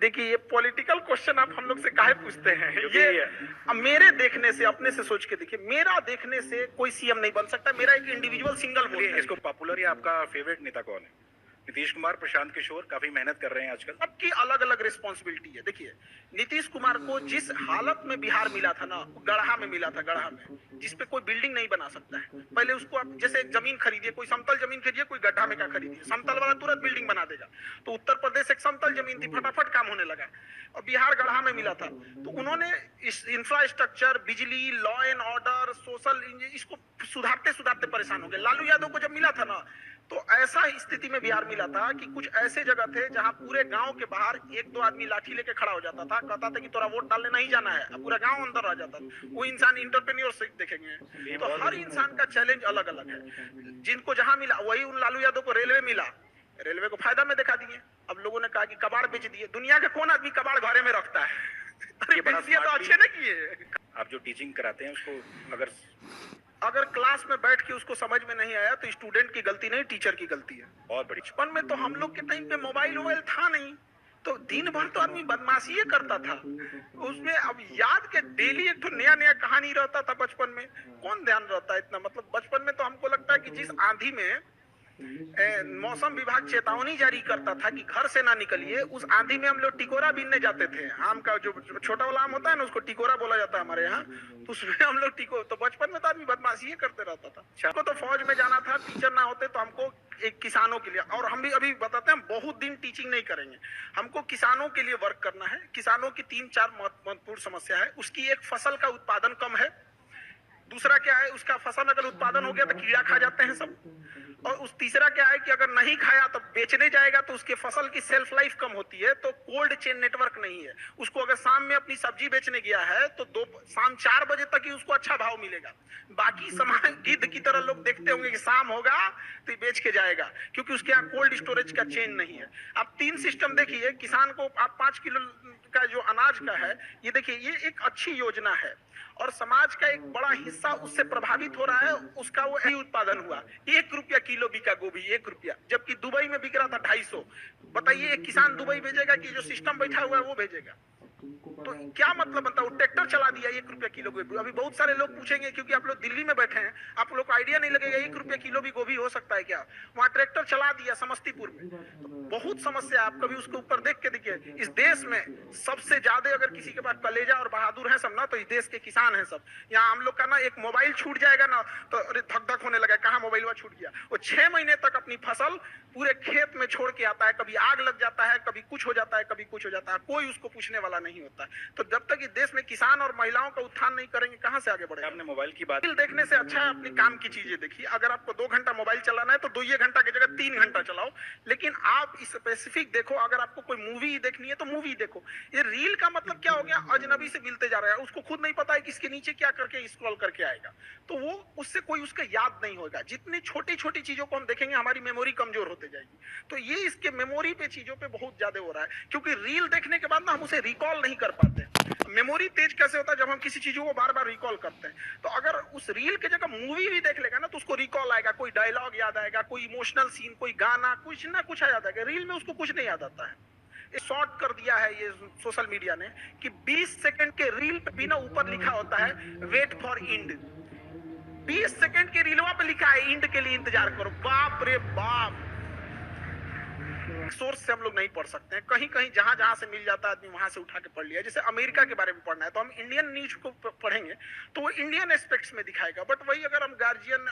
देखिए ये political question आप हम लोग से काहे पूछते हैं? ये अब मेरे देखने से, अपने से सोच के देखिए, मेरा देखने से कोई सीएम नहीं बन सकता। मेरा एक इंडिविजुअल सिंगल वोट है। इसको पॉपुलर या आपका फेवरेट नेता कौन है? नीतीश कुमार, प्रशांत किशोर काफी मेहनत कर रहे हैं आजकल। सबकी अलग अलग रिस्पॉन्सिबिलिटी है। देखिए नीतीश कुमार को जिस हालत में बिहार मिला था ना, गढ़ा में मिला था, गढ़ा में, जिसपे कोई बिल्डिंग नहीं बना सकता है। पहले उसको आप जैसे एक जमीन खरीदिए, कोई समतल जमीन खरीदिए, कोई गड्ढा में का खरीदिए, समतल वाला तुरंत बिल्डिंग बना देगा। तो उत्तर प्रदेश एक समतल जमीन थी, फटाफट काम होने लगा। और बिहार गढ़ा में मिला था, तो उन्होंने इस इंफ्रास्ट्रक्चर, बिजली, लॉ एंड ऑर्डर, सोशल, इसको सुधारते सुधारते परेशान हो गए। लालू यादव को जब मिला था ना, तो ऐसा स्थिति में बिहार मिला था कि कुछ ऐसे जगह थे जहां पूरे गांव के बाहर एक दो आदमी लाठी लेके खड़ा हो जाता था, कहता था कि तोरा वोट डालने नहीं जाना है, अब पूरा गांव अंदर आ जाता था। वो इंसान इंटरप्रेन्योरशिप देखेंगे तो हर इंसान का चैलेंज अलग अलग है। जिनको जहां मिला, वही उन लालू यादव को रेलवे मिला, रेलवे को फायदा में दिखा दिए। अब लोगों ने कहा कि कबाड़ बेच दिए। दुनिया के कौन आदमी कबाड़ घरे में रखता है? ये बड़ा तो अच्छे नहीं किए। आप जो टीचिंग कराते हैं उसको अगर क्लास में बैठ के उसको समझ में नहीं आया तो स्टूडेंट की गलती नहीं, टीचर की गलती है। बहुत बड़ी। बचपन में तो हम लोग के टाइम पे मोबाइल था नहीं, तो दिन भर तो आदमी बदमाशी करता था। उसमें अब याद के डेली एक तो नया नया कहानी रहता था। बचपन में कौन ध्यान रहता है इतना? मतलब बचपन में तो हमको लगता है कि जिस आंधी में मौसम विभाग चेतावनी जारी करता था कि घर से ना निकलिए, उस आंधी में हम लोग टिकोरा बीनने जाते थे। आम का जो छोटा वाला आम होता है ना, उसको टिकोरा बोला जाता है हमारे यहाँ, तो उसमें हम लोग तो बचपन में तो आदमी बदमाशी करते रहता था। हमको तो फौज में जाना था, टीचर ना होते तो हमको एक किसानों के लिए, और हम भी अभी बताते हैं बहुत दिन टीचिंग नहीं करेंगे, हमको किसानों के लिए वर्क करना है। किसानों की 3-4 महत्वपूर्ण समस्या है। उसकी एक, फसल का उत्पादन कम है। दूसरा क्या है, उसका फसल अगर उत्पादन हो गया तो कीड़ा खा जाते हैं सब। और उस तीसरा क्या है कि अगर नहीं खाया तो बेचने जाएगा तो उसके फसल की सेल्फ लाइफ कम होती है, तो कोल्ड चेन नेटवर्क नहीं है। उसको अगर शाम में अपनी सब्जी बेचने गया है तो शाम 4 बजे तक ही उसको अच्छा भाव मिलेगा। बाकी सामान गिद्ध की तरह लोग देखते होंगे कि शाम होगा तो बेच के जाएगा, क्योंकि उसके यहाँ कोल्ड स्टोरेज का चेन नहीं है। आप 3 सिस्टम देखिए। किसान को आप 5 किलो का जो अनाज का है, ये देखिए, ये एक अच्छी योजना है और समाज का एक बड़ा हिस्सा उससे प्रभावित हो रहा है। उसका वो ही उत्पादन हुआ। 1 रुपया किलो बिका गोभी, 1 रुपया, जबकि दुबई में बिक रहा था 250। बताइए एक किसान दुबई भेजेगा कि जो सिस्टम बैठा हुआ है वो भेजेगा? तो क्या मतलब बनता है? वो ट्रैक्टर चला दिया 1 रुपया किलो गोभी। अभी बहुत सारे लोग पूछेंगे, क्योंकि आप लोग दिल्ली में बैठे हैं, आप लोग को आइडिया नहीं लगेगा 1 रुपया किलो भी गोभी हो सकता है क्या? वहां ट्रैक्टर चला दिया समस्तीपुर में। तो बहुत समस्या। आप कभी उसके ऊपर देख के देखिए। इस देश में सबसे ज्यादा अगर किसी के पास कलेजा और बहादुर है सब ना, तो इस देश के किसान है सब। यहाँ हम लोग का ना, एक मोबाइल छूट जाएगा ना तो अरे धक धक होने लगा, कहाँ मोबाइल छूट गया। वो 6 महीने तक अपनी फसल पूरे खेत में छोड़ के आता है। कभी आग लग जाता है, कभी कुछ हो जाता है, कभी कुछ हो जाता है, कोई उसको पूछने वाला नहीं होता। तो जब तक इस देश में किसान और महिलाओं का उत्थान नहीं करेंगे, कहां से आगे बढ़ेगा? आपने मोबाइल की बात देखने से अच्छा है अपनी काम की चीजें देखिए। अगर आपको 2 घंटा मोबाइल चलाना है तो 2 घंटा की जगह 3 घंटा चलाओ, लेकिन आप स्पेसिफिक देखो। अगर आपको कोई मूवी देखनी है तो मूवी देखो। ये रील का मतलब क्या हो गया? अजनबी से मिलते जा रहा है, उसको खुद नहीं पता है कि इसके नीचे क्या करके स्क्रॉल करके आएगा, तो वो उससे कोई उसका याद नहीं होगा। जितनी छोटी छोटी चीजों को हम देखेंगे, हमारी मेमोरी कमजोर होते जाएगी। तो ये इसके मेमोरी पे चीजों पे बहुत ज्यादा हो रहा है, क्योंकि रील देखने के बाद ना हम उसे रिकॉल नहीं कर पाते। मेमोरी तेज कैसे होता है? जब हम किसी चीजों को बार बार रिकॉल करते हैं। तो अगर उस रील के जगह मूवी भी देख लेगा ना, तो उसको रिकॉल आएगा, कोई डायलॉग याद आएगा, कोई इमोशनल सीन, कोई गाना, कुछ ना कुछ याद आएगा। रील में उसको कुछ नहीं याद आता है। शॉर्ट कर दिया है ये सोशल मीडिया ने कि 20 सेकंड के रील पे भी ना ऊपर लिखा होता है वेट फॉर इंड। 20 सेकंड के रीलवा पे लिखा है इंड के लिए इंतजार करो। बाप रे बाप। सोर्स से हम लोग नहीं पढ़ सकते हैं। कहीं कहीं जहां जहां से मिल जाता है आदमी वहां से उठा के पढ़ लिया। जैसे अमेरिका के बारे में पढ़ना है तो हम इंडियन न्यूज को पढ़ेंगे तो वो इंडियन एस्पेक्ट्स में दिखाएगा, बट वही अगर हम गार्जियन,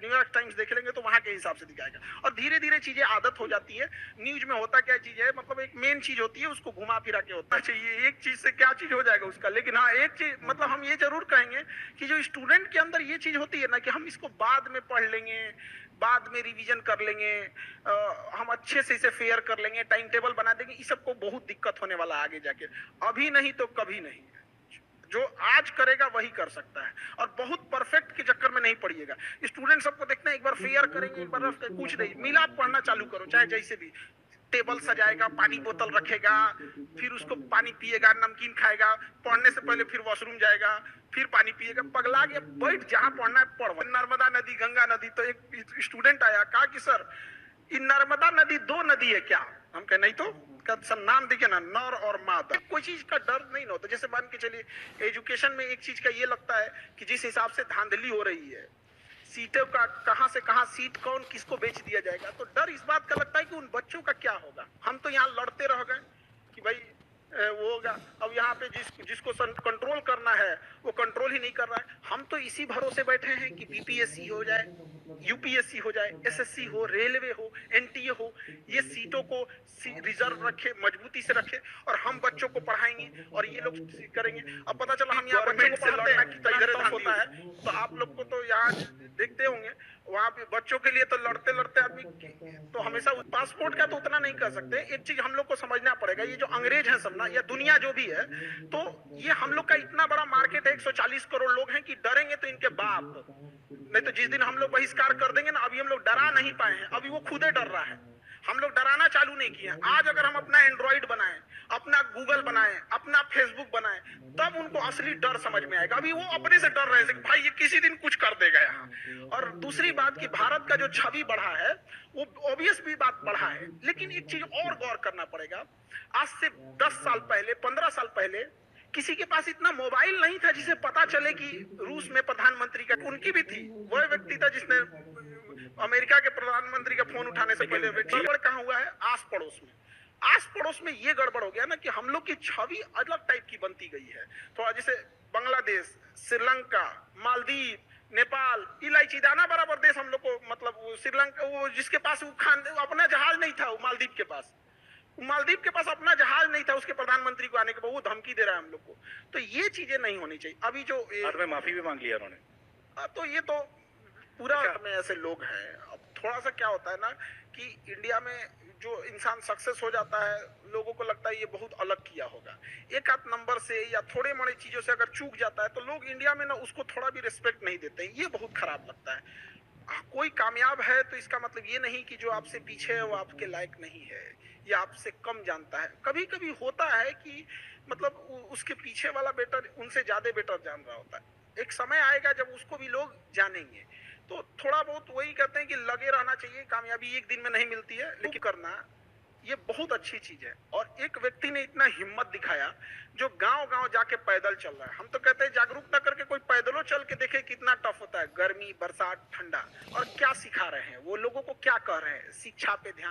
न्यूयॉर्क टाइम्स देख लेंगे तो वहां के हिसाब से दिखाएगा। और धीरे धीरे चीजें आदत हो जाती है। न्यूज में होता क्या चीज है, मतलब एक मेन चीज होती है, उसको घुमा फिरा के होता चाहिए। एक चीज से क्या चीज हो जाएगा उसका। लेकिन हाँ, एक चीज मतलब हम ये जरूर कहेंगे कि जो स्टूडेंट के अंदर ये चीज होती है ना कि हम इसको बाद में पढ़ लेंगे, बाद में रिवीजन कर लेंगे, हम अच्छे से इसे फेयर कर लेंगे, टाइम टेबल बना देंगे, इस सबको बहुत दिक्कत होने वाला आगे जाके। अभी नहीं तो कभी नहीं। जो आज करेगा वही कर सकता है, और बहुत परफेक्ट के चक्कर में नहीं पड़िएगा। स्टूडेंट सबको देखना, एक बार फेयर करेंगे, एक बार कुछ नहीं, मिला पढ़ना चालू करो, चाहे जैसे भी। टेबल सजाएगा, पानी बोतल रखेगा, फिर उसको पानी पिएगा, नमकीन खाएगा, पढ़ने से पहले फिर वॉशरूम जाएगा, फिर पानी पिएगा। पगला गया। बैठ, जहां पढ़ना है पढ़। नर्मदा नदी, गंगा नदी। तो एक स्टूडेंट आया, कहा कि सर ये नर्मदा नदी 2 नदी है क्या? हम कहे नहीं तो। का सब नाम देखिए ना, नर और मादा, कोई चीज का डर नहीं होता। जैसे मान के चलिए एजुकेशन में एक चीज का ये लगता है कि जिस हिसाब से धांधली हो रही है, सीटों का कहां से कहां सीट कौन किसको बेच दिया जाएगा, तो डर इस बात का लगता है कि उन बच्चों का क्या होगा। हम तो यहाँ लड़ते रह गए कि भाई वो होगा। अब यहाँ पे जिसको कंट्रोल करना है वो कंट्रोल ही नहीं कर रहा है। हम तो इसी भरोसे बैठे हैं कि बीपीएससी हो जाए, यूपीएससी हो जाए, एसएससी हो, रेलवे हो, एनटीए हो, ये सीटों को रिजर्व रखे, मजबूती से रखे, और हम बच्चों को पढ़ाएंगे और ये लोग करेंगे। अब पता चला हम यहाँ बच्चों को पढ़ाते हैं कितना टफ होता है, तो आप लोग को तो यहाँ देखते होंगे वहां पे बच्चों के लिए तो लड़ते लड़ते आदमी तो हमेशा पासपोर्ट का तो उतना नहीं कर सकते। एक चीज हम लोग को समझना पड़ेगा, ये जो अंग्रेज है सब ना, या दुनिया जो भी है, तो ये हम लोग का इतना बड़ा मार्केट है, 140 करोड़ लोग हैं कि डरेंगे तो इनके बाप। नहीं तो जिस दिन हम लोग बहिष्कार कर देंगे ना, अभी हम लोग डरा नहीं पाए हैं, अभी वो खुदे डर रहा है, हम लोग डराना चालू नहीं किए। आज अगर हम अपना एंड्रॉइड बनाएं, अपना गूगल बनाएं, अपना फेसबुक बनाएं, तब उनको असली डर समझ में आएगा। अभी वो अपने से डर रहे थे भाई ये किसी दिन कुछ कर देगा यहाँ। और दूसरी बात कि भारत का जो छवि बढ़ा है वो ऑब्वियस भी बात बढ़ा है, लेकिन एक चीज और गौर करना पड़ेगा। आज से 10 साल पहले, 15 साल पहले किसी के पास इतना मोबाइल नहीं था जिसे पता चले कि रूस में प्रधानमंत्री का, उनकी भी थी, वह व्यक्ति था जिसने अमेरिका के प्रधानमंत्री का फोन उठाने से पहले। गड़बड़ कहाँ हुआ है? आस पड़ोस में। आस पड़ोस में ये गड़बड़ हो गया ना कि हम लोग की छवि अलग टाइप की बनती गई है। थोड़ा जैसे बांग्लादेश, श्रीलंका, मालदीव, नेपाल, इलायची दाना बराबर देश हम लोग को, मतलब श्रीलंका, वो जिसके पास वो अपना जहाज नहीं था, वो मालदीव के पास, मालदीव के पास अपना जहाज नहीं था, उसके प्रधानमंत्री को आने के बाद वो धमकी दे रहा है हम लोग को। तो ये चीजें नहीं होनी चाहिए। अभी जो बाद में माफी भी मांग लिया उन्होंने। तो ये तो पूरा में ऐसे लोग हैं। अब थोड़ा सा क्या होता है ना कि इंडिया में जो इंसान सक्सेस हो जाता है, लोगों को लगता है ये बहुत अलग किया होगा। एक आध नंबर से या थोड़े मोड़े चीजों से अगर चूक जाता है तो लोग इंडिया में ना उसको थोड़ा भी रिस्पेक्ट नहीं देते हैं। ये बहुत खराब लगता है। कोई कामयाब है तो इसका मतलब ये नहीं कि जो आपसे पीछे है वो आपके लायक नहीं है या आपसे कम जानता है। कभी कभी होता है कि मतलब उसके पीछे वाला बेटर उनसे ज्यादा बेटर जान रहा होता है। एक समय आएगा जब उसको भी लोग जानेंगे। तो थोड़ा बहुत वही कहते हैं कि लगे रहना चाहिए। कामयाबी एक दिन में नहीं मिलती है, लेकिन करना ये बहुत अच्छी चीज है। और एक व्यक्ति ने इतना हिम्मत दिखाया जो गांव-गांव जाके पैदल चल रहा है। हम तो कहते हैं जागरूकता करके कोई पैदलों चल के देखे कितना टफ होता है, गर्मी, बरसात, ठंडा, और क्या सिखा रहे हैं वो, लोगों को क्या कह रहे हैं, शिक्षा पे ध्यान